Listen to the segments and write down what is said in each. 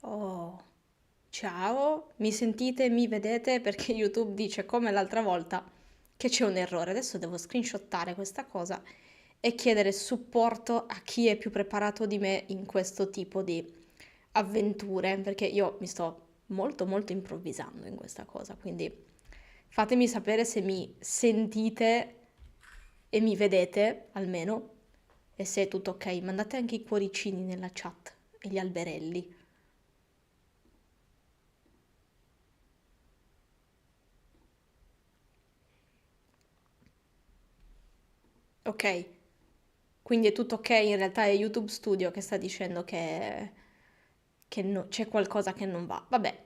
Oh, ciao, mi sentite, mi vedete? Perché YouTube dice come l'altra volta che c'è un errore. Adesso devo screenshottare questa cosa e chiedere supporto a chi è più preparato di me in questo tipo di avventure, perché io mi sto molto molto improvvisando in questa cosa, quindi fatemi sapere se mi sentite e mi vedete almeno e se è tutto ok. Mandate anche i cuoricini nella chat e gli alberelli. Ok, quindi è tutto ok, in realtà è YouTube Studio che sta dicendo che c'è qualcosa che non va. Vabbè,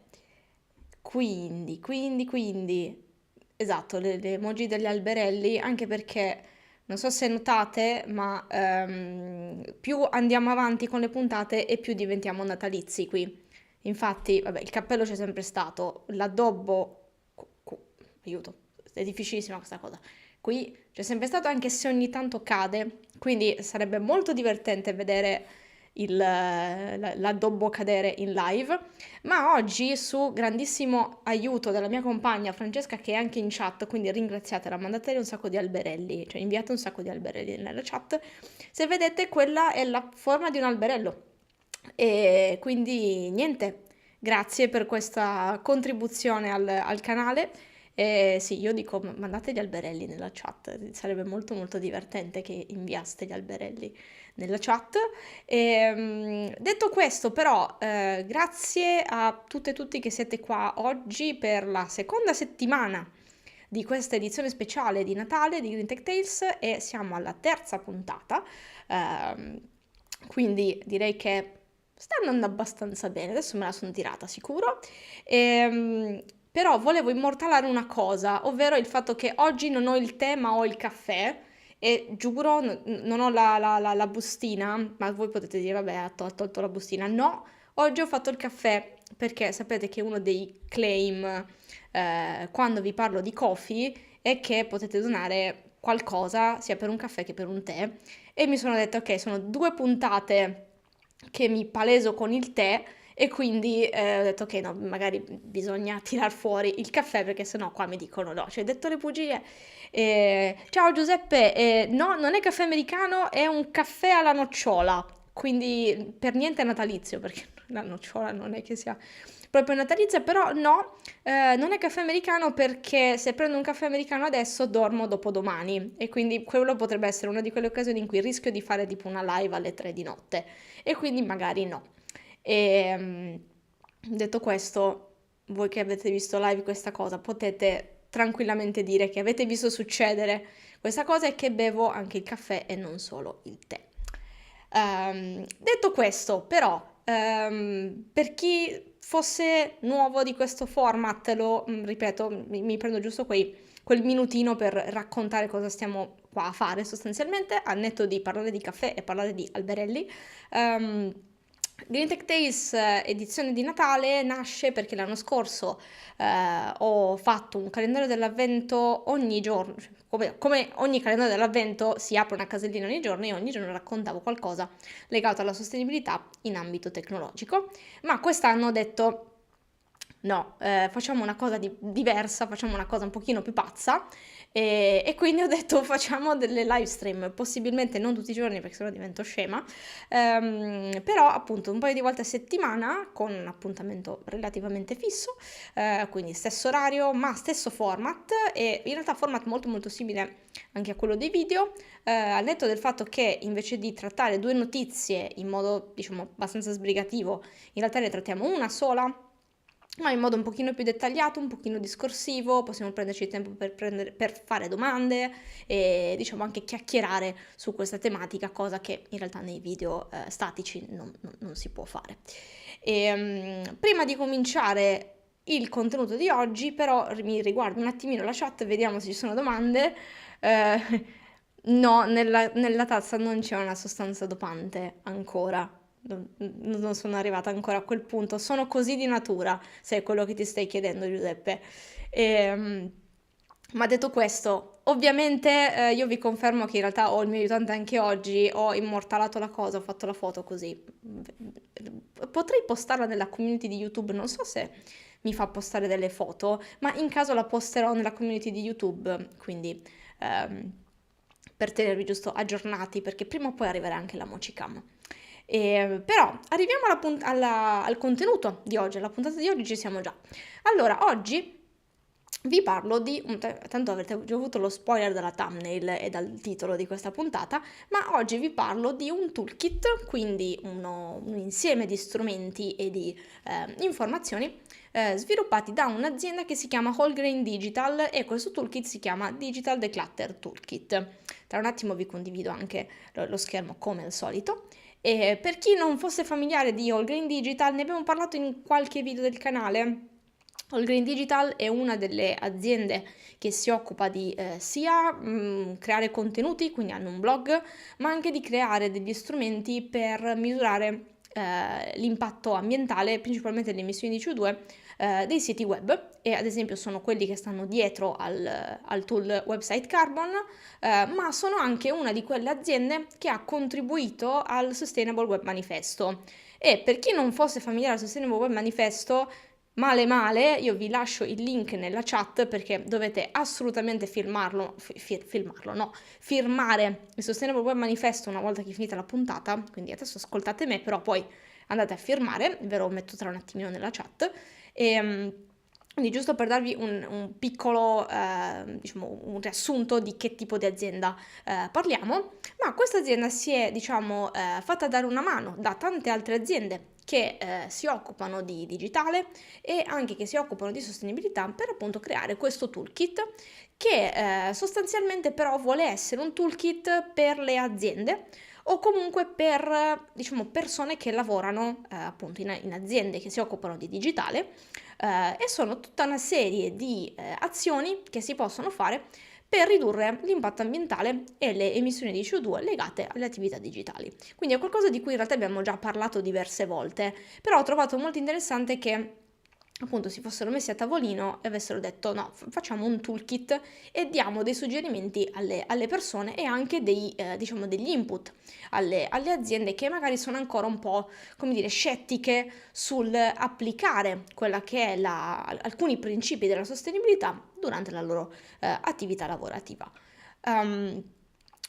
quindi, esatto, le emoji degli alberelli, anche perché non so se notate, ma più andiamo avanti con le puntate e più diventiamo natalizi qui. Infatti, vabbè, il cappello c'è sempre stato, l'addobbo, aiuto, è difficilissima questa cosa. Qui c'è sempre stato, anche se ogni tanto cade, quindi sarebbe molto divertente vedere l'addobbo cadere in live. Ma oggi, su grandissimo aiuto della mia compagna Francesca, che è anche in chat, quindi ringraziatela, mandatele un sacco di alberelli, cioè inviate un sacco di alberelli nella chat. Se vedete, quella è la forma di un alberello. E quindi niente, grazie per questa contribuzione al canale. E sì, io dico, mandate gli alberelli nella chat, sarebbe molto molto divertente che inviaste gli alberelli nella chat. Detto questo, però, grazie a tutte e tutti che siete qua oggi per la seconda settimana di questa edizione speciale di Natale di Green Tech Tales e siamo alla terza puntata. Ehm, quindi direi che sta andando abbastanza bene, adesso me la sono tirata sicuro. Però volevo immortalare una cosa, ovvero il fatto che oggi non ho il tè ma ho il caffè e giuro non ho la bustina, ma voi potete dire vabbè ha tolto la bustina. No, oggi ho fatto il caffè perché sapete che uno dei claim quando vi parlo di coffee è che potete donare qualcosa sia per un caffè che per un tè e mi sono detta ok, sono due puntate che mi paleso con il tè e quindi ho detto ok, no, magari bisogna tirar fuori il caffè perché sennò qua mi dicono no, cioè hai detto le bugie. Ciao Giuseppe, no, non è caffè americano, è un caffè alla nocciola, quindi per niente è natalizio perché la nocciola non è che sia proprio natalizia, però no, non è caffè americano perché se prendo un caffè americano adesso dormo dopodomani e quindi quello potrebbe essere una di quelle occasioni in cui rischio di fare tipo una live alle 3 di notte e quindi magari no. E detto questo, voi che avete visto live questa cosa, potete tranquillamente dire che avete visto succedere questa cosa e che bevo anche il caffè e non solo il tè. Detto questo, però, per chi fosse nuovo di questo format, lo ripeto, mi prendo giusto quel minutino per raccontare cosa stiamo qua a fare sostanzialmente, al netto di parlare di caffè e parlare di alberelli. Um, Green Tech Tales edizione di Natale nasce perché l'anno scorso ho fatto un calendario dell'avvento ogni giorno, cioè, come ogni calendario dell'avvento si apre una casellina ogni giorno e ogni giorno raccontavo qualcosa legato alla sostenibilità in ambito tecnologico, ma quest'anno ho detto no, facciamo una cosa diversa, facciamo una cosa un pochino più pazza e quindi ho detto facciamo delle live stream, possibilmente non tutti i giorni perché sennò divento scema, però appunto un paio di volte a settimana con un appuntamento relativamente fisso, quindi stesso orario ma stesso format e in realtà format molto molto simile anche a quello dei video, al netto del fatto che invece di trattare due notizie in modo diciamo abbastanza sbrigativo, in realtà ne trattiamo una sola ma in modo un pochino più dettagliato, un pochino discorsivo, possiamo prenderci il tempo per fare domande e diciamo anche chiacchierare su questa tematica, cosa che in realtà nei video statici non si può fare. Prima di cominciare il contenuto di oggi, però mi riguardo un attimino la chat, vediamo se ci sono domande. No, nella tazza non c'è una sostanza dopante ancora. Non sono arrivata ancora a quel punto. Sono così di natura, se è quello che ti stai chiedendo, Giuseppe. Ehm, ma detto questo, ovviamente io vi confermo che in realtà ho il mio aiutante anche oggi, ho immortalato la cosa, ho fatto la foto così. potrei postarla nella community di YouTube, non so se mi fa postare delle foto, ma in caso la posterò nella community di YouTube, quindi per tenervi giusto aggiornati, perché prima o poi arriverà anche la Mocicam. Però arriviamo al contenuto di oggi, alla puntata di oggi ci siamo già. Allora, oggi vi parlo di, tanto avete già avuto lo spoiler dalla thumbnail e dal titolo di questa puntata, ma oggi vi parlo di un toolkit, quindi un insieme di strumenti e di informazioni sviluppati da un'azienda che si chiama Whole Grain Digital, e questo toolkit si chiama Digital Declutter Toolkit. Tra un attimo vi condivido anche lo schermo come al solito. E per chi non fosse familiare di Whole Grain Digital, ne abbiamo parlato in qualche video del canale. Whole Grain Digital è una delle aziende che si occupa di sia creare contenuti, quindi hanno un blog, ma anche di creare degli strumenti per misurare l'impatto ambientale, principalmente le emissioni di CO2, dei siti web, e ad esempio sono quelli che stanno dietro al tool Website Carbon, ma sono anche una di quelle aziende che ha contribuito al Sustainable Web Manifesto. E per chi non fosse familiare al Sustainable Web Manifesto, male, io vi lascio il link nella chat, perché dovete assolutamente firmare il Sustainable Web Manifesto una volta che finita la puntata, quindi adesso ascoltate me, però poi andate a firmare, ve lo metto tra un attimino nella chat. Quindi giusto per darvi un piccolo, diciamo, un riassunto di che tipo di azienda parliamo, ma questa azienda si è, diciamo, fatta dare una mano da tante altre aziende che si occupano di digitale e anche che si occupano di sostenibilità, per appunto creare questo toolkit che sostanzialmente però vuole essere un toolkit per le aziende, o comunque per, diciamo, persone che lavorano appunto in aziende che si occupano di digitale, e sono tutta una serie di azioni che si possono fare per ridurre l'impatto ambientale e le emissioni di CO2 legate alle attività digitali. Quindi è qualcosa di cui in realtà abbiamo già parlato diverse volte, però ho trovato molto interessante che appunto si fossero messi a tavolino e avessero detto no, facciamo un toolkit e diamo dei suggerimenti alle persone e anche diciamo degli input alle aziende che magari sono ancora un po', come dire, scettiche sul applicare quella che è alcuni principi della sostenibilità durante la loro attività lavorativa.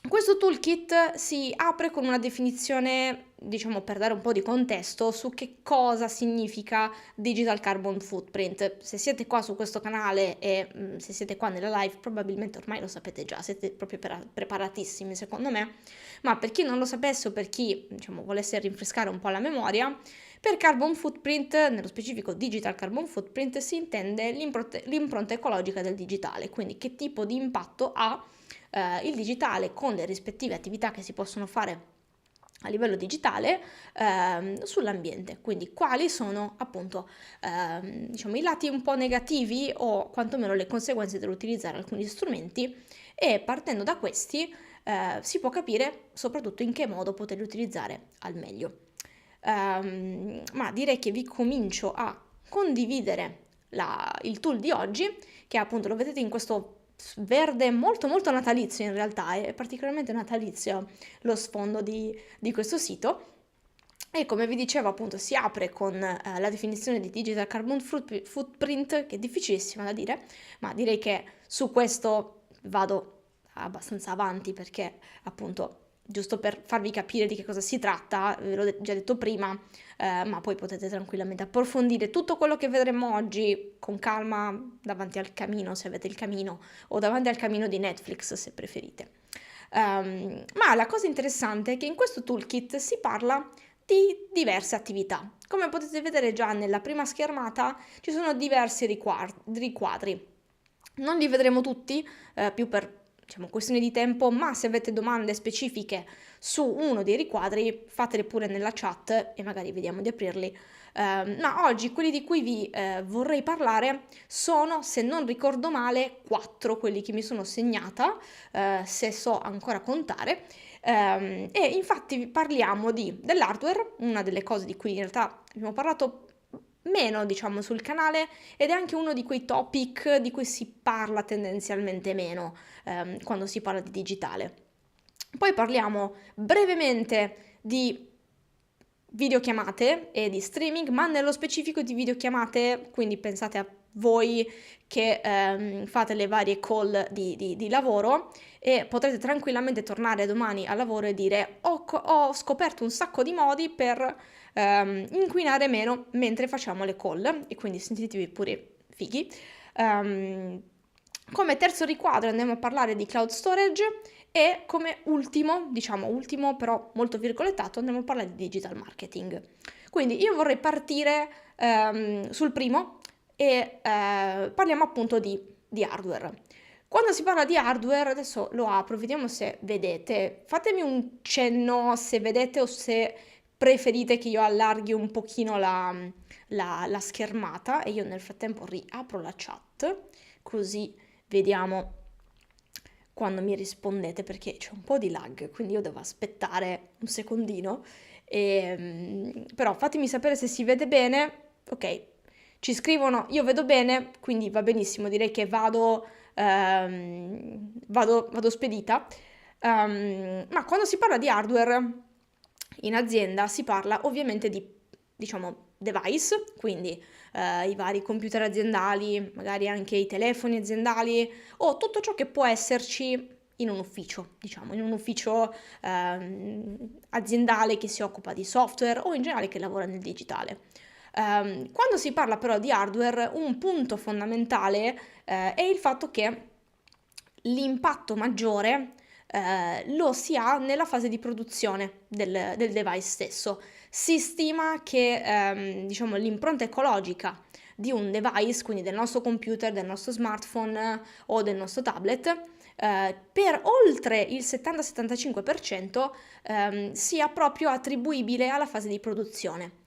Questo toolkit si apre con una definizione, diciamo, per dare un po' di contesto su che cosa significa Digital Carbon Footprint. Se siete qua su questo canale e se siete qua nella live, probabilmente ormai lo sapete già, siete proprio preparatissimi secondo me, ma per chi non lo sapesse o per chi, diciamo, volesse rinfrescare un po' la memoria, per carbon footprint, nello specifico digital carbon footprint, si intende l'impronta ecologica del digitale, quindi che tipo di impatto ha il digitale con le rispettive attività che si possono fare a livello digitale sull'ambiente, quindi quali sono appunto diciamo, i lati un po' negativi o quantomeno le conseguenze dell'utilizzare alcuni strumenti, e partendo da questi si può capire soprattutto in che modo poterli utilizzare al meglio. Ma direi che vi comincio a condividere il tool di oggi, che appunto lo vedete in questo verde molto natalizio, in realtà è particolarmente natalizio lo sfondo di questo sito, e come vi dicevo appunto si apre con la definizione di Digital Carbon Footprint, che è difficilissima da dire, ma direi che su questo vado abbastanza avanti, perché appunto giusto per farvi capire di che cosa si tratta, ve l'ho già detto prima, ma poi potete tranquillamente approfondire tutto quello che vedremo oggi con calma davanti al camino, se avete il camino, o davanti al camino di Netflix, se preferite. Ma la cosa interessante è che in questo toolkit si parla di diverse attività. Come potete vedere già nella prima schermata ci sono diversi riquadri. Non li vedremo tutti, più per, diciamo, questione di tempo, ma se avete domande specifiche su uno dei riquadri fatele pure nella chat e magari vediamo di aprirli. Ma oggi quelli di cui vi vorrei parlare sono, se non ricordo male, 4 quelli che mi sono segnata, se so ancora contare. E infatti parliamo dell'hardware, una delle cose di cui in realtà abbiamo parlato meno, diciamo, sul canale, ed è anche uno di quei topic di cui si parla tendenzialmente meno quando si parla di digitale. Poi parliamo brevemente di videochiamate e di streaming, ma nello specifico di videochiamate, quindi pensate a voi che fate le varie call di lavoro e potrete tranquillamente tornare domani al lavoro e dire ho scoperto un sacco di modi per inquinare meno mentre facciamo le call, e quindi sentitevi pure fighi. Come terzo riquadro andiamo a parlare di cloud storage, e come ultimo, diciamo ultimo però molto virgolettato, andiamo a parlare di digital marketing. Quindi io vorrei partire sul primo e parliamo appunto di hardware. Quando si parla di hardware, adesso lo apro, vediamo se vedete, fatemi un cenno se vedete o se preferite che io allarghi un pochino la schermata, e io nel frattempo riapro la chat, così vediamo quando mi rispondete, perché c'è un po' di lag, quindi io devo aspettare un secondino. Però fatemi sapere se si vede bene. Ok, ci scrivono io vedo bene, quindi va benissimo, direi che vado spedita. Ma quando si parla di hardware in azienda si parla ovviamente di, diciamo, device, quindi i vari computer aziendali, magari anche i telefoni aziendali, o tutto ciò che può esserci in un ufficio, diciamo, in un ufficio aziendale che si occupa di software o in generale che lavora nel digitale. Quando si parla però di hardware, un punto fondamentale è il fatto che l'impatto maggiore lo si ha nella fase di produzione del device stesso. Si stima che diciamo, l'impronta ecologica di un device, quindi del nostro computer, del nostro smartphone o del nostro tablet, per oltre il 70-75% sia proprio attribuibile alla fase di produzione.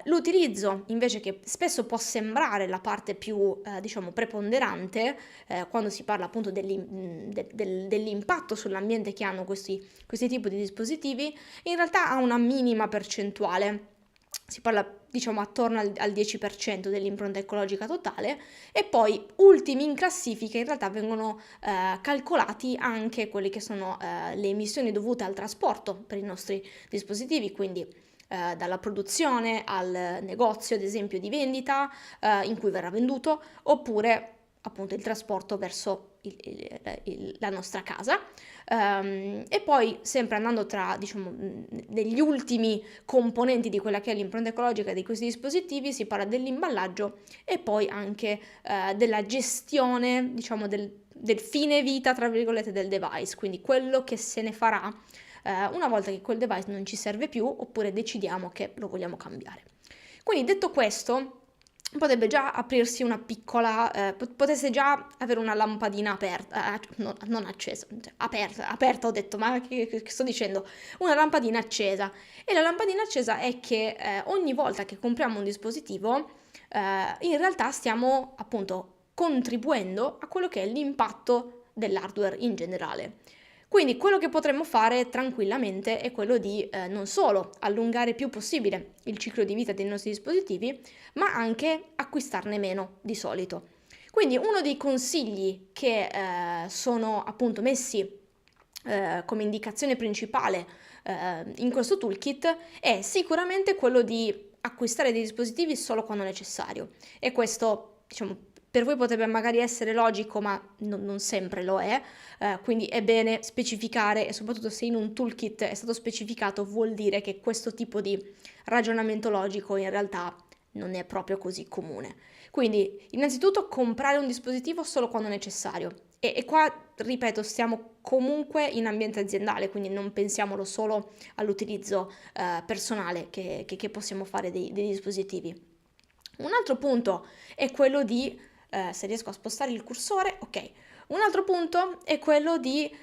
L'utilizzo invece, che spesso può sembrare la parte più diciamo preponderante quando si parla appunto dell'impatto sull'ambiente che hanno questi tipi di dispositivi, in realtà ha una minima percentuale. Si parla diciamo attorno al 10% dell'impronta ecologica totale, e poi ultimi in classifica in realtà vengono calcolati anche quelle che sono le emissioni dovute al trasporto per i nostri dispositivi, quindi dalla produzione al negozio, ad esempio, di vendita in cui verrà venduto, oppure appunto il trasporto verso la nostra casa. E poi, sempre andando tra, diciamo, degli ultimi componenti di quella che è l'impronta ecologica di questi dispositivi, si parla dell'imballaggio e poi anche della gestione, diciamo, del fine vita, tra virgolette, del device, quindi quello che se ne farà una volta che quel device non ci serve più, oppure decidiamo che lo vogliamo cambiare. Quindi, detto questo, potrebbe già aprirsi una piccola, potesse già avere una lampadina aperta, non accesa, cioè aperta ho detto, ma che sto dicendo? Una lampadina accesa. E la lampadina accesa è che ogni volta che compriamo un dispositivo, in realtà stiamo appunto contribuendo a quello che è l'impatto dell'hardware in generale. Quindi quello che potremmo fare tranquillamente è quello di non solo allungare il più possibile il ciclo di vita dei nostri dispositivi, ma anche acquistarne meno di solito. Quindi uno dei consigli che sono appunto messi come indicazione principale in questo toolkit è sicuramente quello di acquistare dei dispositivi solo quando necessario. E questo, diciamo, per voi potrebbe magari essere logico, ma non sempre lo è, quindi è bene specificare, e soprattutto se in un toolkit è stato specificato vuol dire che questo tipo di ragionamento logico in realtà non è proprio così comune. Quindi innanzitutto comprare un dispositivo solo quando necessario, e qua ripeto, stiamo comunque in ambiente aziendale, quindi non pensiamolo solo all'utilizzo personale che possiamo fare dei dispositivi. Un altro punto è quello di se riesco a spostare il cursore, ok. Un altro punto è quello di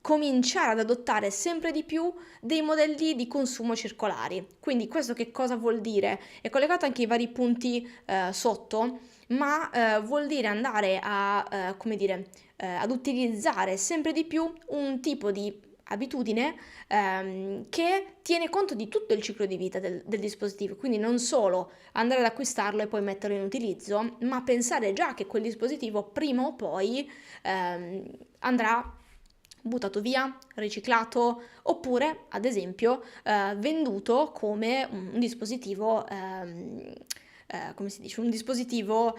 cominciare ad adottare sempre di più dei modelli di consumo circolari. Quindi questo che cosa vuol dire? È collegato anche ai vari punti sotto, ma vuol dire andare a, come dire, ad utilizzare sempre di più un tipo di abitudine che tiene conto di tutto il ciclo di vita del dispositivo, quindi non solo andare ad acquistarlo e poi metterlo in utilizzo, ma pensare già che quel dispositivo prima o poi andrà buttato via, riciclato, oppure ad esempio venduto come un dispositivo, come si dice, un dispositivo,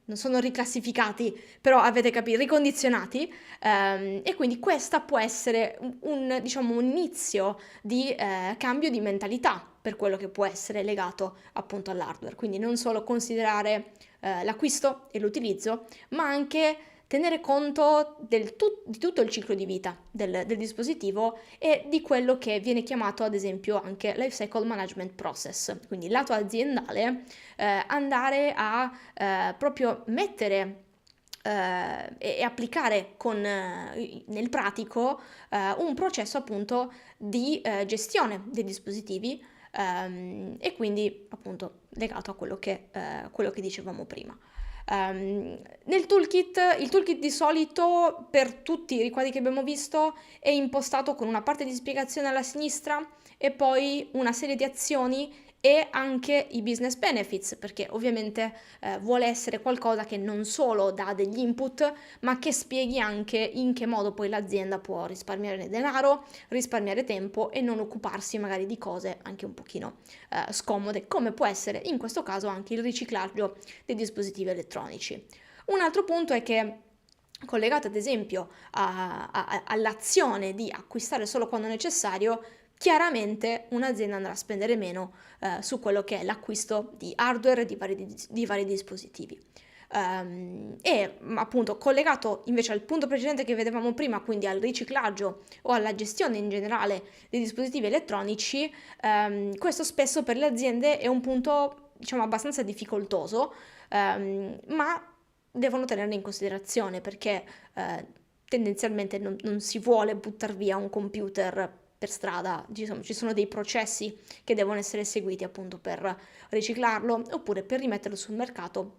non sono riclassificati, però avete capito, ricondizionati, e quindi questa può essere diciamo, un inizio di cambio di mentalità per quello che può essere legato appunto all'hardware, quindi non solo considerare l'acquisto e l'utilizzo, ma anche tenere conto di tutto il ciclo di vita del dispositivo e di quello che viene chiamato ad esempio anche Life Cycle Management Process, quindi lato aziendale, andare a proprio mettere e applicare nel pratico un processo appunto di gestione dei dispositivi, e quindi appunto legato a quello che dicevamo prima. Il toolkit di solito per tutti i quadri che abbiamo visto è impostato con una parte di spiegazione alla sinistra e poi una serie di azioni e anche i business benefits, perché ovviamente vuole essere qualcosa che non solo dà degli input, ma che spieghi anche in che modo poi l'azienda può risparmiare denaro, risparmiare tempo e non occuparsi magari di cose anche un pochino scomode, come può essere in questo caso anche il riciclaggio dei dispositivi elettronici. Un altro punto è che collegato ad esempio all'azione di acquistare solo quando necessario, chiaramente un'azienda andrà a spendere meno su quello che è l'acquisto di hardware di vari dispositivi. E appunto collegato invece al punto precedente che vedevamo prima, quindi al riciclaggio o alla gestione in generale dei dispositivi elettronici, questo spesso per le aziende è un punto diciamo abbastanza difficoltoso, ma devono tenerlo in considerazione perché tendenzialmente non si vuole buttare via un computer per strada, ci sono dei processi che devono essere seguiti appunto per riciclarlo oppure per rimetterlo sul mercato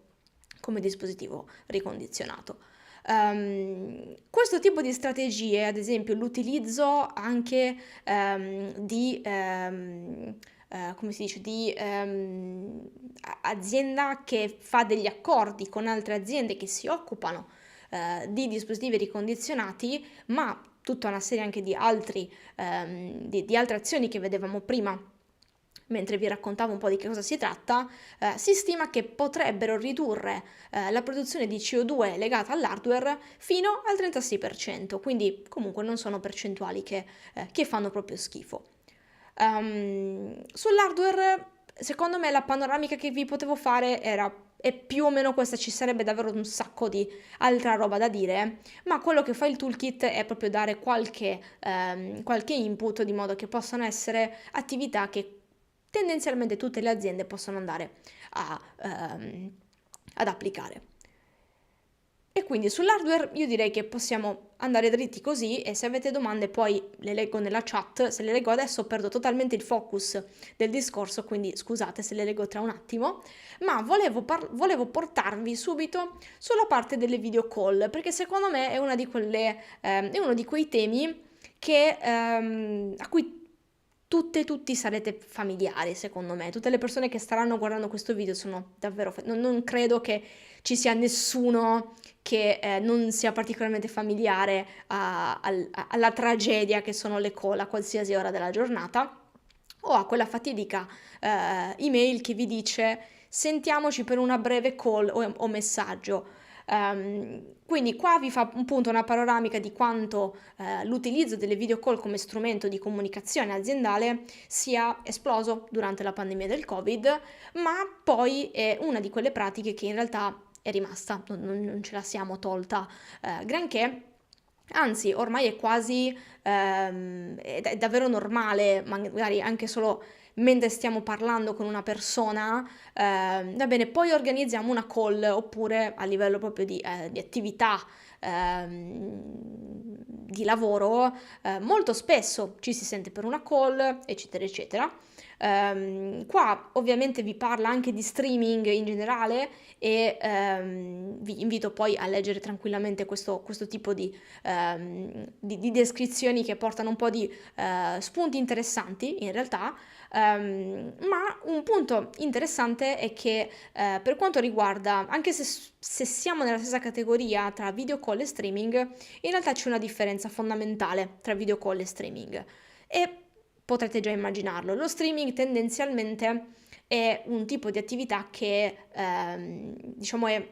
come dispositivo ricondizionato. Questo tipo di strategie, ad esempio l'utilizzo anche come si dice, di azienda che fa degli accordi con altre aziende che si occupano di dispositivi ricondizionati, ma tutta una serie anche di altre azioni che vedevamo prima mentre vi raccontavo un po' di che cosa si tratta, si stima che potrebbero ridurre la produzione di CO2 legata all'hardware fino al 36%, quindi comunque non sono percentuali che fanno proprio schifo. Sull'hardware, secondo me la panoramica che vi potevo fare è più o meno questa, ci sarebbe davvero un sacco di altra roba da dire, ma quello che fa il toolkit è proprio dare qualche input di modo che possano essere attività che tendenzialmente tutte le aziende possono andare ad applicare. E quindi sull'hardware io direi che possiamo andare dritti così e se avete domande poi le leggo nella chat, se le leggo adesso perdo totalmente il focus del discorso, quindi scusate se le leggo tra un attimo, ma volevo portarvi subito sulla parte delle video call, perché secondo me è uno di quei temi a cui tutti sarete familiari, secondo me. Tutte le persone che staranno guardando questo video sono davvero... Non credo che ci sia nessuno che non sia particolarmente familiare alla tragedia che sono le call a qualsiasi ora della giornata o a quella fatidica email che vi dice sentiamoci per una breve call o messaggio. Quindi qua vi fa appunto una panoramica di quanto l'utilizzo delle video call come strumento di comunicazione aziendale sia esploso durante la pandemia del Covid, ma poi è una di quelle pratiche che in realtà è rimasta, non ce la siamo tolta granché. Anzi, ormai è quasi, è davvero normale, magari anche solo mentre stiamo parlando con una persona, va bene, poi organizziamo una call oppure a livello proprio di attività di lavoro, molto spesso ci si sente per una call, eccetera, eccetera. Qua ovviamente vi parla anche di streaming in generale e vi invito poi a leggere tranquillamente questo tipo di descrizioni che portano un po' di spunti interessanti in realtà. Ma un punto interessante è che per quanto riguarda, anche se siamo nella stessa categoria tra video call e streaming, in realtà c'è una differenza fondamentale tra video call e streaming. E potrete già immaginarlo, lo streaming tendenzialmente è un tipo di attività che diciamo è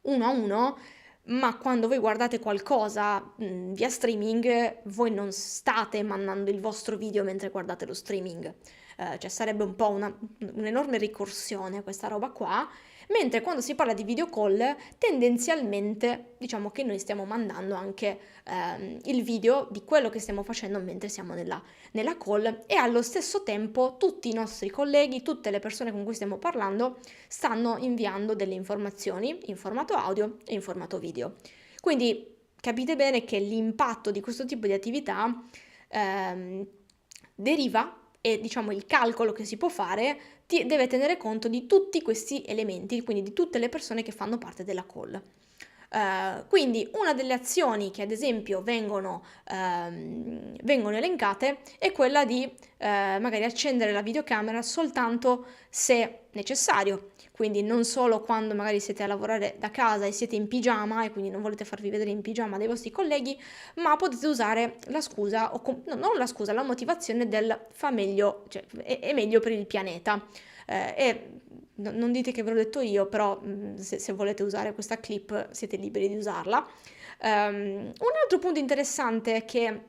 uno a uno, ma quando voi guardate qualcosa via streaming, voi non state mandando il vostro video mentre guardate lo streaming. Cioè sarebbe un po' un'enorme ricorsione questa roba qua, mentre quando si parla di video call, tendenzialmente diciamo che noi stiamo mandando anche il video di quello che stiamo facendo mentre siamo nella call e allo stesso tempo tutti i nostri colleghi, tutte le persone con cui stiamo parlando stanno inviando delle informazioni in formato audio e in formato video. Quindi capite bene che l'impatto di questo tipo di attività deriva e diciamo il calcolo che si può fare deve tenere conto di tutti questi elementi, quindi di tutte le persone che fanno parte della call. Quindi una delle azioni che ad esempio vengono elencate è quella di magari accendere la videocamera soltanto se necessario, quindi non solo quando magari siete a lavorare da casa e siete in pigiama e quindi non volete farvi vedere in pigiama dai vostri colleghi, ma potete usare la scusa, no, non la scusa, la motivazione del fa meglio, cioè è meglio per il pianeta. E non dite che ve l'ho detto io, però se volete usare questa clip siete liberi di usarla. Un altro punto interessante che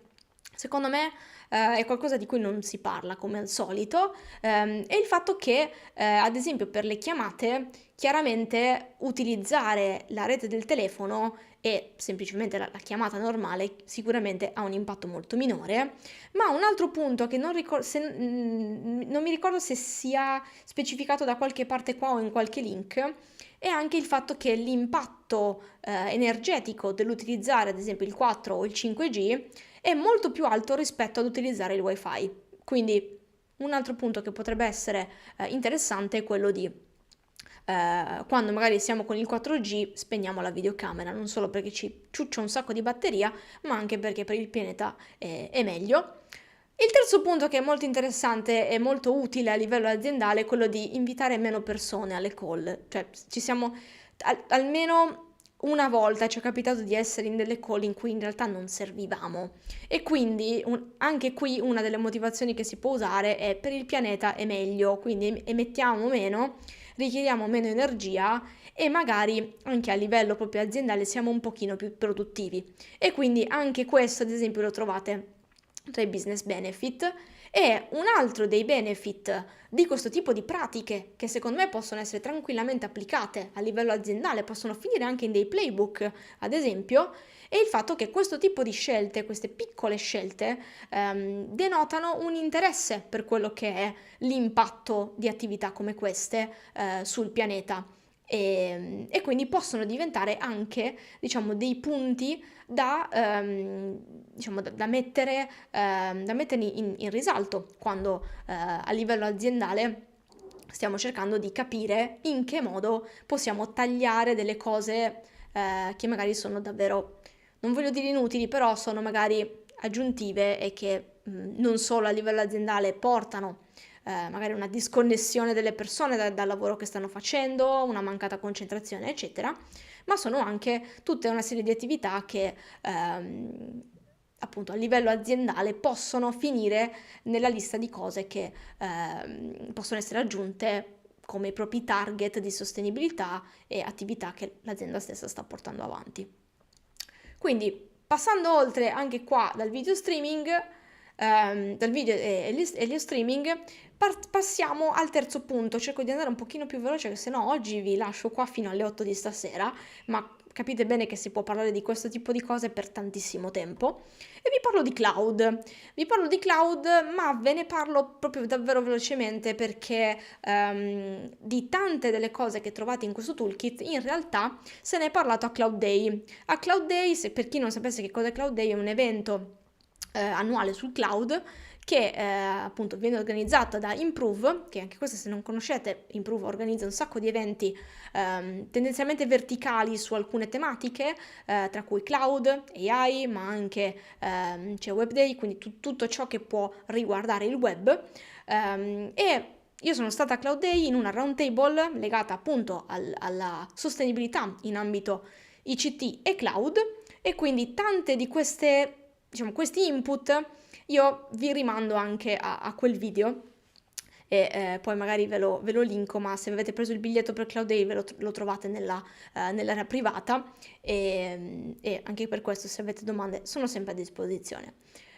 secondo me è qualcosa di cui non si parla come al solito, è il fatto che ad esempio per le chiamate chiaramente utilizzare la rete del telefono e semplicemente la chiamata normale sicuramente ha un impatto molto minore, ma un altro punto che non mi ricordo se sia specificato da qualche parte qua o in qualche link, è anche il fatto che l'impatto energetico dell'utilizzare ad esempio il 4 o il 5G è molto più alto rispetto ad utilizzare il wifi. Quindi un altro punto che potrebbe essere interessante è quello di quando magari siamo con il 4G spegniamo la videocamera, non solo perché ci ciuccia un sacco di batteria, ma anche perché per il pianeta è meglio. Il terzo punto che è molto interessante e molto utile a livello aziendale è quello di invitare meno persone alle call, cioè ci siamo almeno una volta ci è capitato di essere in delle call in cui in realtà non servivamo e quindi anche qui una delle motivazioni che si può usare è per il pianeta è meglio, quindi emettiamo meno, richiediamo meno energia e magari anche a livello proprio aziendale siamo un pochino più produttivi e quindi anche questo ad esempio lo trovate tra i business benefit. E un altro dei benefit di questo tipo di pratiche, che secondo me possono essere tranquillamente applicate a livello aziendale, possono finire anche in dei playbook, ad esempio, è il fatto che questo tipo di scelte, queste piccole scelte, denotano un interesse per quello che è l'impatto di attività come queste sul pianeta. E quindi possono diventare anche, diciamo, dei punti diciamo, da mettere in risalto quando a livello aziendale stiamo cercando di capire in che modo possiamo tagliare delle cose che magari sono davvero, non voglio dire inutili, però sono magari aggiuntive e che non solo a livello aziendale portano magari una disconnessione delle persone dal lavoro che stanno facendo, una mancata concentrazione, eccetera, ma sono anche tutta una serie di attività che appunto a livello aziendale possono finire nella lista di cose che possono essere aggiunte come i propri target di sostenibilità e attività che l'azienda stessa sta portando avanti. Quindi, passando oltre anche qua dal video streaming, dal video e gli streaming, passiamo al terzo punto. Cerco di andare un pochino più veloce, che se no oggi vi lascio qua fino alle 8 di stasera, ma capite bene che si può parlare di questo tipo di cose per tantissimo tempo. E vi parlo di cloud. Vi parlo di cloud, ma ve ne parlo proprio davvero velocemente perché di tante delle cose che trovate in questo toolkit, in realtà se ne è parlato a Cloud Day. A Cloud Day, se per chi non sapesse che cosa è Cloud Day, è un evento annuale sul cloud che appunto viene organizzata da Improve, che anche questa, se non conoscete, Improve organizza un sacco di eventi tendenzialmente verticali su alcune tematiche, tra cui cloud, AI, ma anche c'è Web Day, quindi tutto ciò che può riguardare il web. E io sono stata a Cloud Day in una roundtable legata appunto alla sostenibilità in ambito ICT e cloud, e quindi tante di questi input io vi rimando anche a quel video, e poi magari ve lo linko, ma se avete preso il biglietto per Cloud Day lo trovate nell'area privata, e anche per questo, se avete domande, sono sempre a disposizione.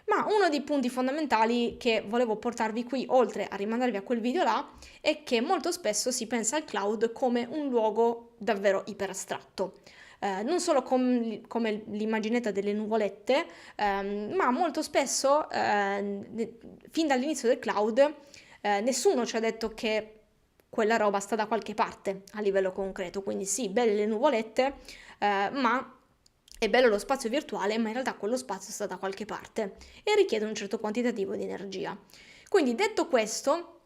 Ma uno dei punti fondamentali che volevo portarvi qui, oltre a rimandarvi a quel video là, è che molto spesso si pensa al cloud come un luogo davvero iperastratto. Non solo come l'immaginetta delle nuvolette, ma molto spesso, fin dall'inizio del cloud, nessuno ci ha detto che quella roba sta da qualche parte a livello concreto. Quindi sì, belle le nuvolette, ma è bello lo spazio virtuale, ma in realtà quello spazio sta da qualche parte e richiede un certo quantitativo di energia. Quindi, detto questo,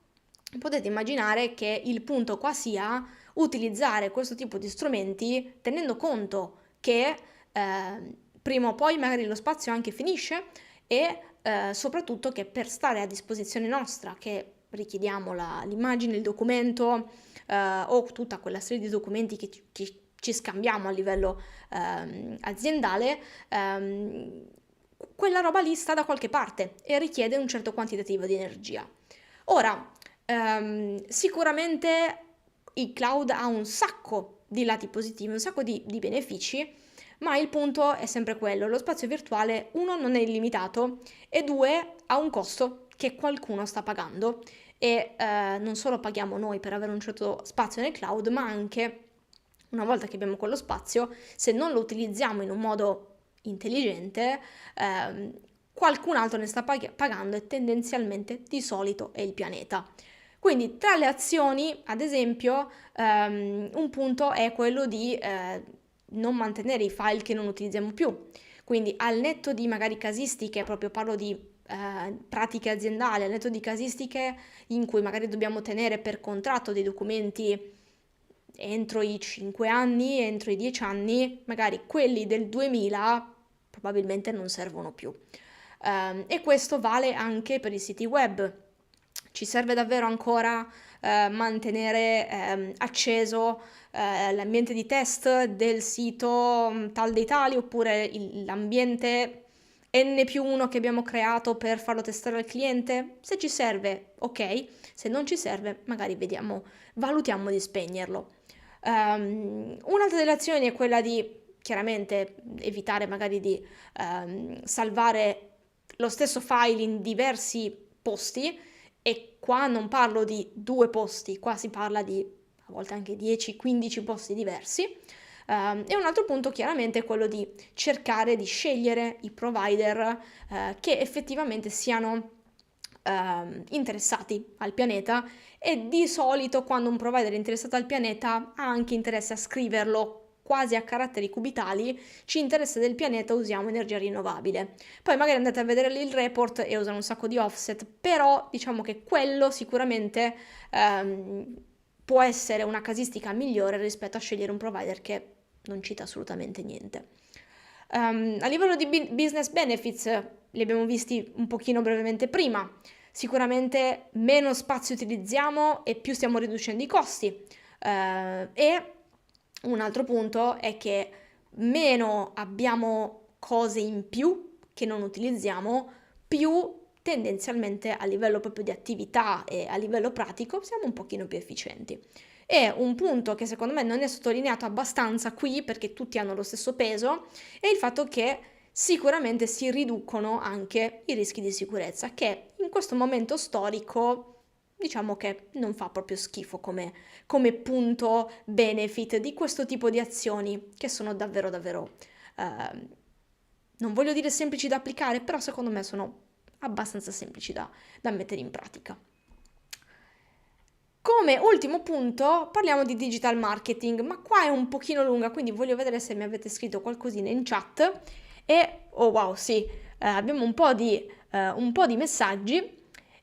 potete immaginare che il punto qua sia utilizzare questo tipo di strumenti tenendo conto che prima o poi magari lo spazio anche finisce, e soprattutto che per stare a disposizione nostra, che richiediamo l'immagine, il documento, o tutta quella serie di documenti che ci scambiamo a livello aziendale, quella roba lì sta da qualche parte e richiede un certo quantitativo di energia. Ora, sicuramente il cloud ha un sacco di lati positivi, un sacco di benefici, ma il punto è sempre quello: lo spazio virtuale, uno, non è illimitato, e due, ha un costo che qualcuno sta pagando, e non solo paghiamo noi per avere un certo spazio nel cloud, ma anche, una volta che abbiamo quello spazio, se non lo utilizziamo in un modo intelligente, qualcun altro ne sta pagando, e tendenzialmente di solito è il pianeta. Quindi tra le azioni, ad esempio, un punto è quello di non mantenere i file che non utilizziamo più. Quindi, al netto di magari casistiche, proprio parlo di pratiche aziendali, al netto di casistiche in cui magari dobbiamo tenere per contratto dei documenti entro i 5 anni, entro i 10 anni, magari quelli del 2000 probabilmente non servono più. E questo vale anche per i siti web. Ci serve davvero ancora mantenere acceso l'ambiente di test del sito tal dei tali, oppure l'ambiente N+1 che abbiamo creato per farlo testare al cliente? Se ci serve, ok; se non ci serve, magari valutiamo di spegnerlo. Un'altra delle azioni è quella di, chiaramente, evitare magari di salvare lo stesso file in diversi posti, e qua non parlo di 2 posti, qua si parla di a volte anche 10-15 posti diversi. E un altro punto chiaramente è quello di cercare di scegliere i provider che effettivamente siano interessati al pianeta, e di solito, quando un provider è interessato al pianeta, ha anche interesse a scriverlo quasi a caratteri cubitali: ci interessa del pianeta, usiamo energia rinnovabile. Poi magari andate a vedere lì il report e usano un sacco di offset, però diciamo che quello sicuramente può essere una casistica migliore rispetto a scegliere un provider che non cita assolutamente niente. A livello di business benefits, li abbiamo visti un pochino brevemente prima. Sicuramente meno spazio utilizziamo e più stiamo riducendo i costi. E un altro punto è che meno abbiamo cose in più che non utilizziamo, più tendenzialmente a livello proprio di attività e a livello pratico siamo un pochino più efficienti. E un punto che secondo me non è sottolineato abbastanza qui, perché tutti hanno lo stesso peso, è il fatto che sicuramente si riducono anche i rischi di sicurezza, che in questo momento storico diciamo che non fa proprio schifo come punto benefit di questo tipo di azioni, che sono davvero davvero, non voglio dire semplici da applicare, però secondo me sono abbastanza semplici da mettere in pratica. Come ultimo punto parliamo di digital marketing, ma qua è un pochino lunga, quindi voglio vedere se mi avete scritto qualcosina in chat. E oh wow, sì, abbiamo un po' di un po' di messaggi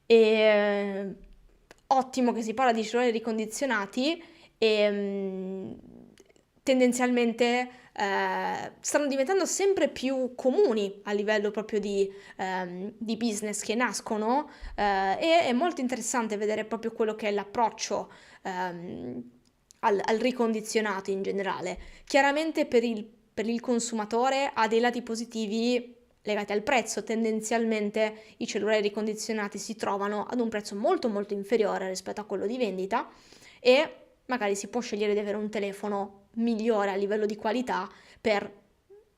e ottimo che si parla di cellulari ricondizionati e tendenzialmente stanno diventando sempre più comuni a livello proprio di business che nascono e è molto interessante vedere proprio quello che è l'approccio al ricondizionato in generale. Chiaramente per il consumatore ha dei lati positivi legati al prezzo. Tendenzialmente i cellulari ricondizionati si trovano ad un prezzo molto molto inferiore rispetto a quello di vendita e magari si può scegliere di avere un telefono migliore a livello di qualità per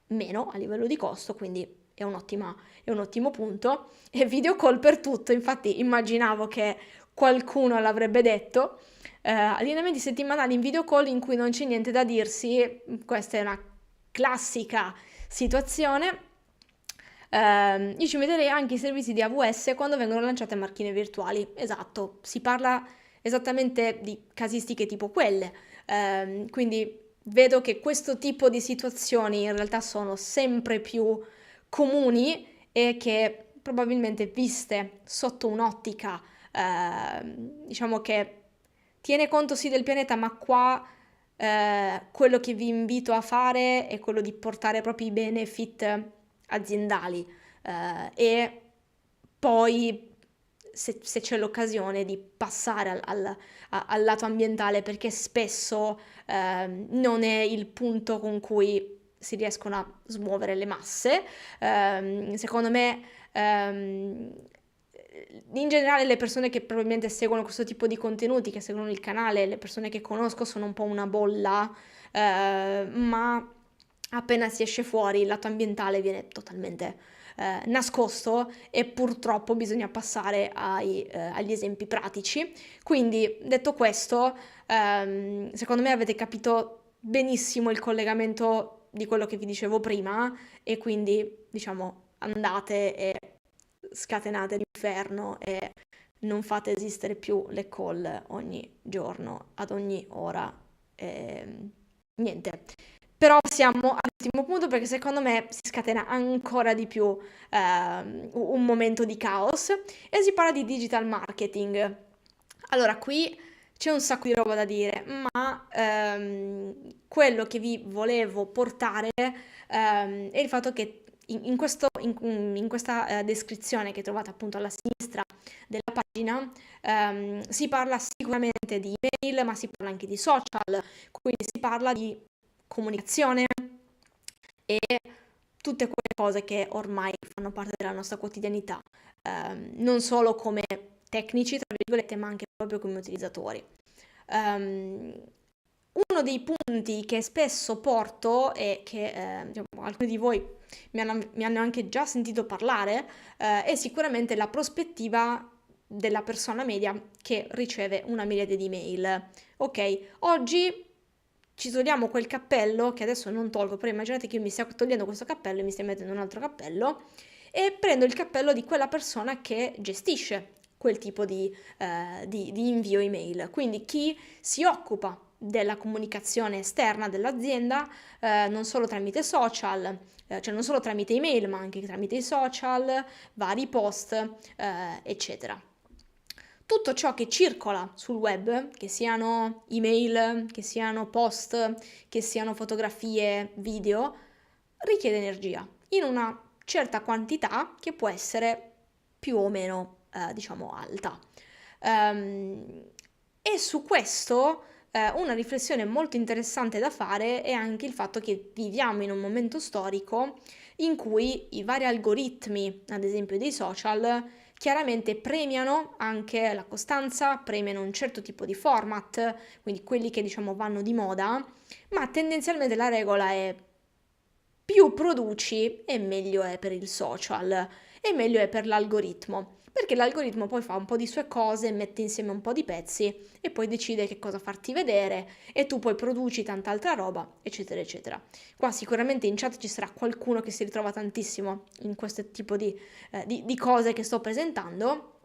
meno a livello di costo, quindi è è un ottimo punto. E video call per tutto, infatti immaginavo che qualcuno l'avrebbe detto. Allenamenti settimanali in video call in cui non c'è niente da dirsi, questa è una classica situazione. Io ci metterei anche i servizi di AWS quando vengono lanciate macchine virtuali. Esatto, si parla esattamente di casistiche tipo quelle. Quindi vedo che questo tipo di situazioni in realtà sono sempre più comuni e che probabilmente viste sotto un'ottica, diciamo che tiene conto sì del pianeta, ma qua quello che vi invito a fare è quello di portare proprio i benefit aziendali e poi se c'è l'occasione di passare al lato ambientale perché spesso non è il punto con cui si riescono a smuovere le masse. Secondo me in generale le persone che probabilmente seguono questo tipo di contenuti, che seguono il canale, le persone che conosco sono un po' una bolla, ma appena si esce fuori il lato ambientale viene totalmente nascosto e purtroppo bisogna passare agli esempi pratici. Quindi, detto questo, secondo me avete capito benissimo il collegamento di quello che vi dicevo prima e quindi, diciamo, andate e scatenate l'inferno e non fate esistere più le call ogni giorno, ad ogni ora. Niente. Però siamo all'ultimo punto perché secondo me si scatena ancora di più un momento di caos e si parla di digital marketing. Allora, qui c'è un sacco di roba da dire, ma quello che vi volevo portare è il fatto che in questa descrizione che trovate appunto alla sinistra della pagina si parla sicuramente di email, ma si parla anche di social, quindi si parla di comunicazione e tutte quelle cose che ormai fanno parte della nostra quotidianità, non solo come tecnici, tra virgolette, ma anche proprio come utilizzatori. Ehm, Uno dei punti che spesso porto e che diciamo, alcuni di voi mi hanno anche già sentito parlare è sicuramente la prospettiva della persona media che riceve una miriade di mail. Ok, oggi ci togliamo quel cappello che adesso non tolgo, però immaginate che io mi stia togliendo questo cappello e mi stia mettendo un altro cappello e prendo il cappello di quella persona che gestisce quel tipo di invio email. Quindi chi si occupa della comunicazione esterna dell'azienda, non solo tramite social, cioè non solo tramite email, ma anche tramite i social, vari post, eccetera. Tutto ciò che circola sul web, che siano email, che siano post, che siano fotografie, video, richiede energia in una certa quantità che può essere più o meno, diciamo, alta. E su questo una riflessione molto interessante da fare è anche il fatto che viviamo in un momento storico in cui i vari algoritmi, ad esempio dei social, chiaramente premiano anche la costanza, premiano un certo tipo di format, quindi quelli che diciamo vanno di moda, ma tendenzialmente la regola è più produci e meglio è per il social e meglio è per l'algoritmo. Perché l'algoritmo poi fa un po' di sue cose, mette insieme un po' di pezzi e poi decide che cosa farti vedere e tu poi produci tanta altra roba, eccetera, eccetera. Qua sicuramente in chat ci sarà qualcuno che si ritrova tantissimo in questo tipo di cose che sto presentando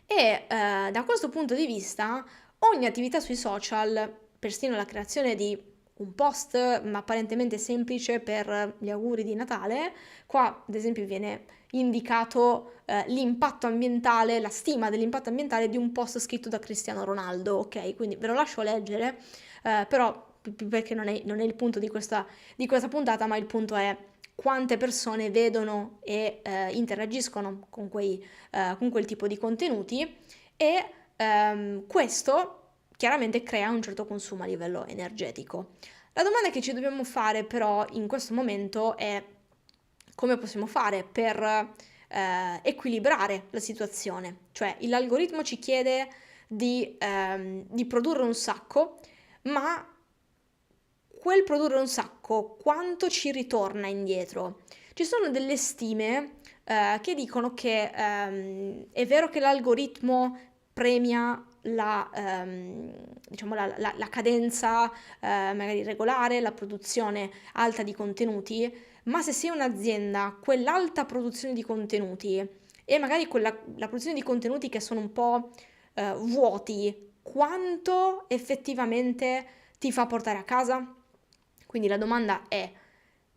e da questo punto di vista ogni attività sui social, persino la creazione di un post apparentemente semplice per gli auguri di Natale, qua ad esempio viene indicato l'impatto ambientale, la stima dell'impatto ambientale di un post scritto da Cristiano Ronaldo, ok? Quindi ve lo lascio leggere, però perché non è il punto di questa puntata, ma il punto è quante persone vedono e interagiscono con quel tipo di contenuti e questo chiaramente crea un certo consumo a livello energetico. La domanda che ci dobbiamo fare però in questo momento è come possiamo fare per equilibrare la situazione, cioè l'algoritmo ci chiede di produrre un sacco, ma quel produrre un sacco quanto ci ritorna indietro? Ci sono delle stime che dicono che è vero che l'algoritmo premia diciamo la cadenza magari regolare, la produzione alta di contenuti, ma se sei un'azienda, quell'alta produzione di contenuti e magari la produzione di contenuti che sono un po' vuoti, quanto effettivamente ti fa portare a casa? Quindi la domanda è,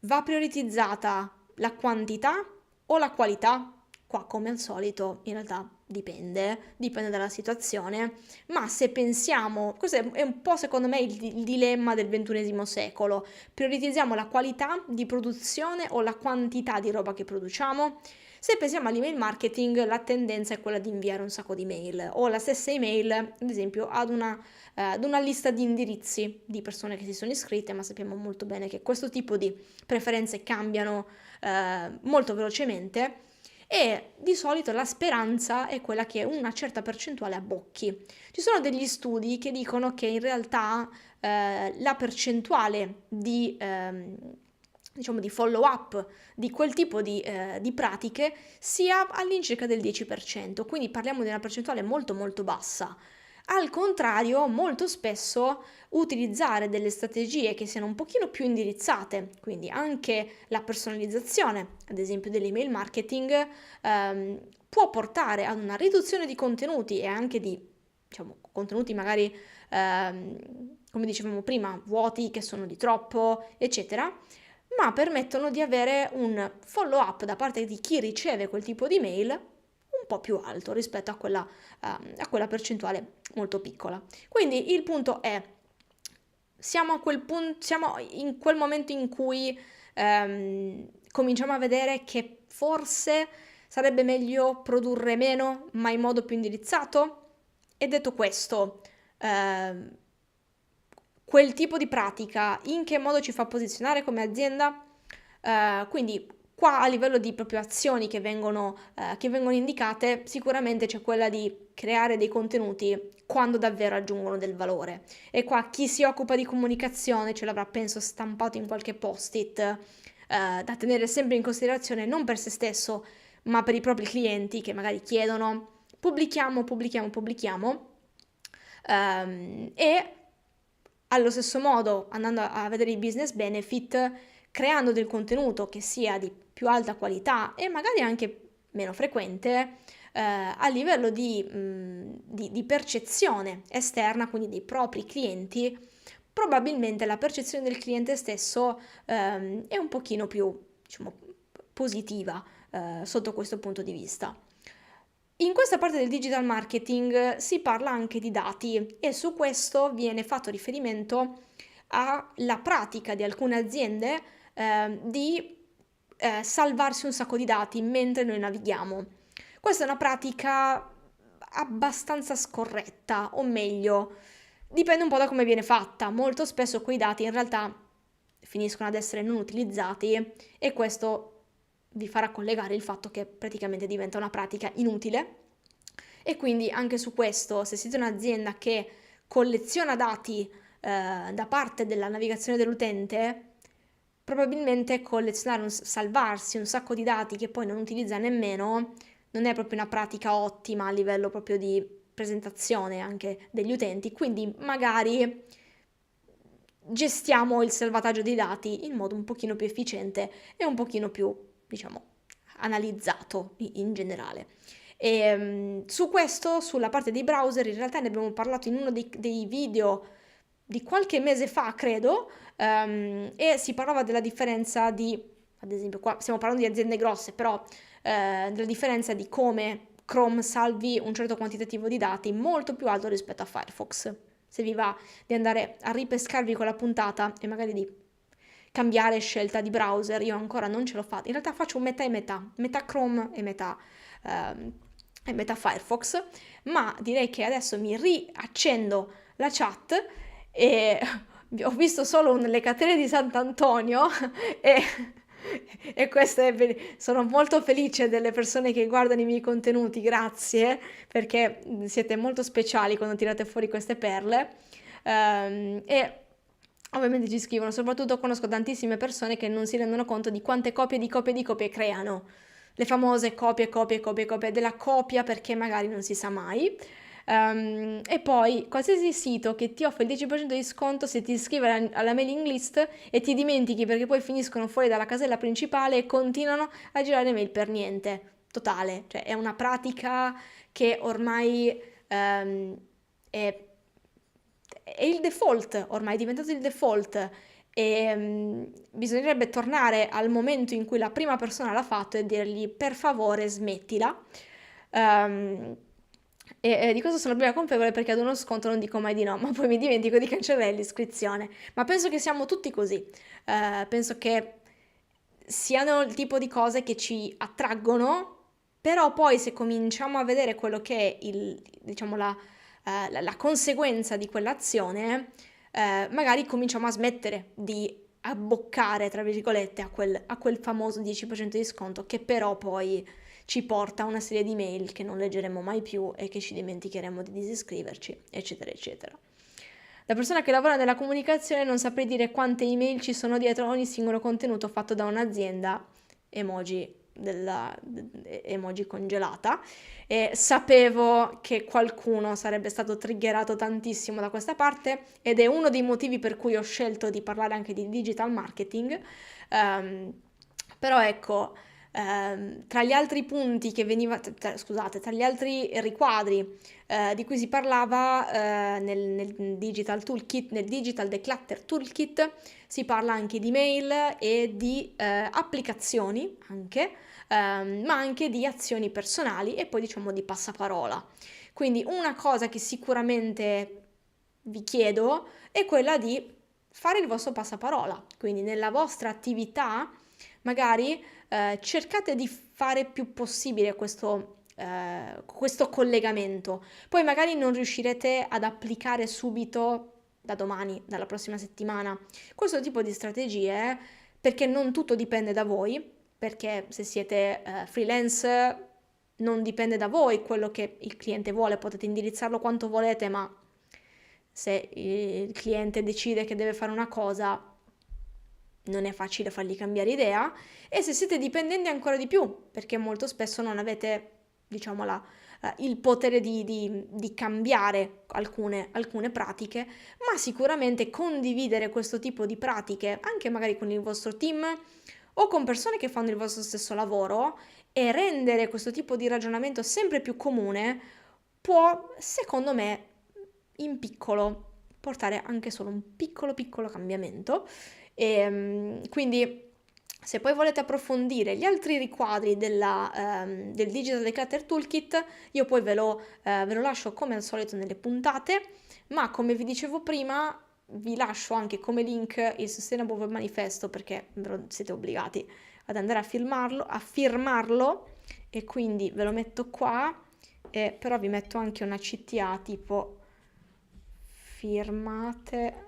va prioritizzata la quantità o la qualità? Qua, come al solito, in realtà dipende dalla situazione, ma se pensiamo, questo è un po' secondo me il dilemma del XXI secolo, prioritizziamo la qualità di produzione o la quantità di roba che produciamo? Se pensiamo all'email marketing, la tendenza è quella di inviare un sacco di mail o la stessa email, ad esempio, ad una lista di indirizzi di persone che si sono iscritte, ma sappiamo molto bene che questo tipo di preferenze cambiano molto velocemente e di solito la speranza è quella che una certa percentuale abbocchi. Ci sono degli studi che dicono che in realtà la percentuale diciamo di follow up di quel tipo di pratiche sia all'incirca del 10%, quindi parliamo di una percentuale molto molto bassa. Al contrario, molto spesso utilizzare delle strategie che siano un pochino più indirizzate, quindi anche la personalizzazione, ad esempio dell'email marketing, può portare ad una riduzione di contenuti e anche di, diciamo, contenuti magari, come dicevamo prima, vuoti che sono di troppo, eccetera, ma permettono di avere un follow up da parte di chi riceve quel tipo di mail un po' più alto rispetto a quella percentuale molto piccola. Quindi il punto è, siamo in quel momento in cui cominciamo a vedere che forse sarebbe meglio produrre meno, ma in modo più indirizzato? E detto questo, quel tipo di pratica in che modo ci fa posizionare come azienda? Quindi qua a livello di proprio azioni che vengono indicate, sicuramente c'è quella di creare dei contenuti quando davvero aggiungono del valore. E qua chi si occupa di comunicazione ce l'avrà, penso, stampato in qualche post-it, da tenere sempre in considerazione non per se stesso, ma per i propri clienti che magari chiedono pubblichiamo, pubblichiamo, pubblichiamo. E allo stesso modo, andando a vedere i business benefit, creando del contenuto che sia di più alta qualità e magari anche meno frequente, a livello di percezione esterna, quindi dei propri clienti, probabilmente la percezione del cliente stesso è un pochino più, diciamo, positiva sotto questo punto di vista. In questa parte del digital marketing si parla anche di dati e su questo viene fatto riferimento alla pratica di alcune aziende di salvarsi un sacco di dati mentre noi navighiamo. Questa è una pratica abbastanza scorretta, o meglio, dipende un po' da come viene fatta. Molto spesso quei dati in realtà finiscono ad essere non utilizzati e questo vi farà collegare il fatto che praticamente diventa una pratica inutile e quindi anche su questo, se siete un'azienda che colleziona dati da parte della navigazione dell'utente, probabilmente salvarsi un sacco di dati che poi non utilizza nemmeno non è proprio una pratica ottima a livello proprio di presentazione anche degli utenti, quindi magari gestiamo il salvataggio dei dati in modo un pochino più efficiente e un pochino più, diciamo, analizzato in generale. E, su questo, sulla parte dei browser, in realtà ne abbiamo parlato in uno dei video di qualche mese fa, credo, e si parlava della differenza di, ad esempio, qua stiamo parlando di aziende grosse, però della differenza di come Chrome salvi un certo quantitativo di dati molto più alto rispetto a Firefox. Se vi va di andare a ripescarvi quella puntata e magari di cambiare scelta di browser, io ancora non ce l'ho fatta. In realtà faccio metà e metà Chrome e metà Firefox, ma direi che adesso mi riaccendo la chat e ho visto solo le catene di Sant'Antonio e, e sono molto felice delle persone che guardano i miei contenuti, grazie, perché siete molto speciali quando tirate fuori queste perle. E ovviamente ci scrivono, soprattutto conosco tantissime persone che non si rendono conto di quante copie di copie di copie creano. Le famose copie della copia perché magari non si sa mai. E poi qualsiasi sito che ti offre il 10% di sconto se ti iscrivi alla mailing list e ti dimentichi perché poi finiscono fuori dalla casella principale e continuano a girare mail per niente. Totale, cioè è una pratica che ormai è il default, ormai è diventato il default e bisognerebbe tornare al momento in cui la prima persona l'ha fatto e dirgli per favore smettila. E di questo sono prima colpevole perché ad uno sconto non dico mai di no, ma poi mi dimentico di cancellare l'iscrizione. Ma penso che siamo tutti così. Penso che siano il tipo di cose che ci attraggono, però poi se cominciamo a vedere quello che è diciamo, la conseguenza di quell'azione, magari cominciamo a smettere di abboccare, tra virgolette, a quel famoso 10% di sconto che però poi ci porta a una serie di mail che non leggeremo mai più e che ci dimenticheremo di disiscriverci, eccetera, eccetera. Da persona che lavora nella comunicazione non saprei dire quante email ci sono dietro ogni singolo contenuto fatto da un'azienda, emoji congelata, e sapevo che qualcuno sarebbe stato triggerato tantissimo da questa parte ed è uno dei motivi per cui ho scelto di parlare anche di digital marketing. Però ecco, tra gli altri punti che scusate, tra gli altri riquadri di cui si parlava nel Digital Toolkit, nel Digital Declutter Toolkit, si parla anche di mail e di applicazioni anche, ma anche di azioni personali e poi diciamo di passaparola. Quindi una cosa che sicuramente vi chiedo è quella di fare il vostro passaparola, quindi nella vostra attività magari cercate di fare più possibile questo collegamento. Poi magari non riuscirete ad applicare subito da domani, dalla prossima settimana, questo tipo di strategie, perché non tutto dipende da voi, perché se siete freelance non dipende da voi quello che il cliente vuole, potete indirizzarlo quanto volete, ma se il cliente decide che deve fare una cosa, non è facile fargli cambiare idea. E se siete dipendenti ancora di più, perché molto spesso non avete, diciamo, il potere di cambiare alcune pratiche, ma sicuramente condividere questo tipo di pratiche anche magari con il vostro team o con persone che fanno il vostro stesso lavoro e rendere questo tipo di ragionamento sempre più comune può, secondo me, in piccolo portare anche solo un piccolo cambiamento. Quindi se poi volete approfondire gli altri riquadri del Digital Declutter Toolkit, io poi ve lo lascio come al solito nelle puntate, ma come vi dicevo prima vi lascio anche come link il Sustainable Web Manifesto perché siete obbligati ad andare a firmarlo e quindi ve lo metto qua, però vi metto anche una CTA tipo firmate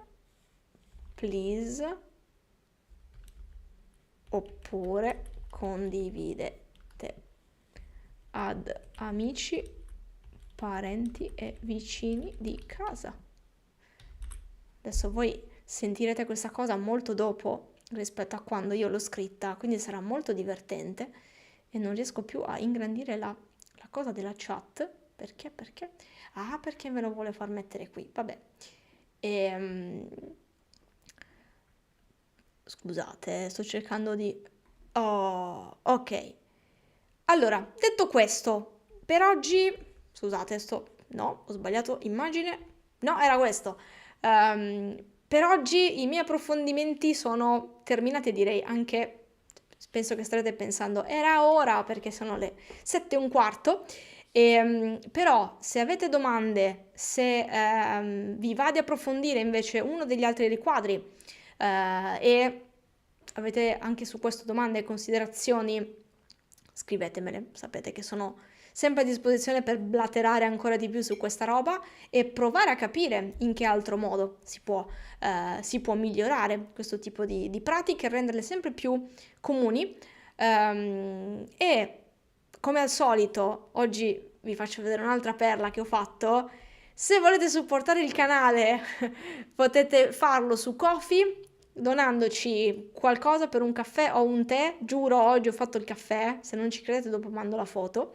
please oppure condividete ad amici, parenti e vicini di casa. Adesso voi sentirete questa cosa molto dopo rispetto a quando io l'ho scritta, quindi sarà molto divertente e non riesco più a ingrandire la cosa della chat. Perché? Perché me lo vuole far mettere qui, vabbè. Scusate, sto cercando di... Oh, ok. Allora, detto questo, per oggi... Scusate, no, ho sbagliato immagine. No, era questo. Per oggi i miei approfondimenti sono terminati, direi anche, penso che starete pensando, era ora perché sono le 7:15. Però se avete domande, se vi va di approfondire invece uno degli altri riquadri e avete anche su questo domande e considerazioni, scrivetemele, sapete che sono sempre a disposizione per blaterare ancora di più su questa roba e provare a capire in che altro modo si può migliorare questo tipo di pratiche e renderle sempre più comuni. E come al solito, oggi vi faccio vedere un'altra perla che ho fatto. Se volete supportare il canale, potete farlo su Ko-fi, donandoci qualcosa per un caffè o un tè. Giuro, oggi ho fatto il caffè, se non ci credete dopo mando la foto.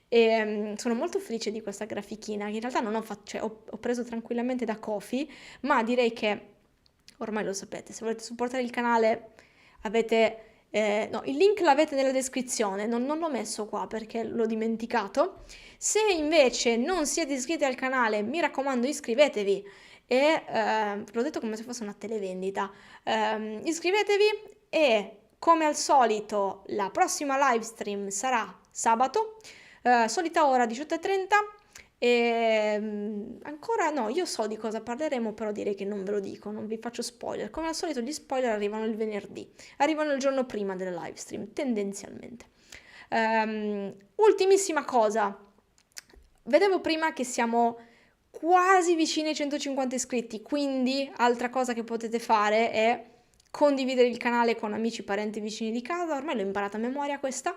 E sono molto felice di questa grafichina, che in realtà non ho fatto, cioè, ho preso tranquillamente da Ko-fi, ma direi che ormai lo sapete, se volete supportare il canale avete... no, il link l'avete nella descrizione, non l'ho messo qua perché l'ho dimenticato. Se invece non siete iscritti al canale, mi raccomando iscrivetevi e l'ho detto come se fosse una televendita. Iscrivetevi e come al solito la prossima live stream sarà sabato, solita ora 18:30. E ancora no, io so di cosa parleremo, però direi che non ve lo dico, non vi faccio spoiler. Come al solito gli spoiler arrivano il venerdì, arrivano il giorno prima della live stream, tendenzialmente. Ultimissima cosa, vedevo prima che siamo quasi vicini ai 150 iscritti, quindi altra cosa che potete fare è condividere il canale con amici, parenti, vicini di casa, ormai l'ho imparata a memoria questa,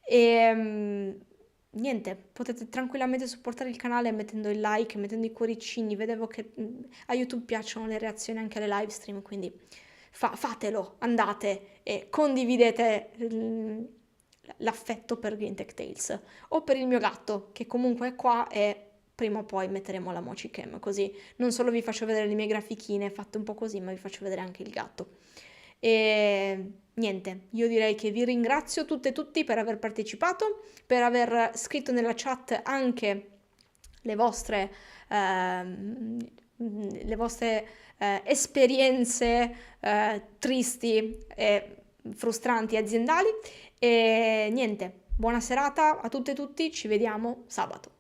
e niente, potete tranquillamente supportare il canale mettendo il like, mettendo i cuoricini, vedevo che a YouTube piacciono le reazioni anche alle live stream, quindi fatelo, andate e condividete l'affetto per Green Tech Tales o per il mio gatto che comunque è qua e prima o poi metteremo la Mochi Cam, così non solo vi faccio vedere le mie grafichine fatte un po' così, ma vi faccio vedere anche il gatto. E niente, io direi che vi ringrazio tutte e tutti per aver partecipato, per aver scritto nella chat anche le vostre, esperienze tristi e frustranti aziendali. E niente, buona serata a tutte e tutti, ci vediamo sabato.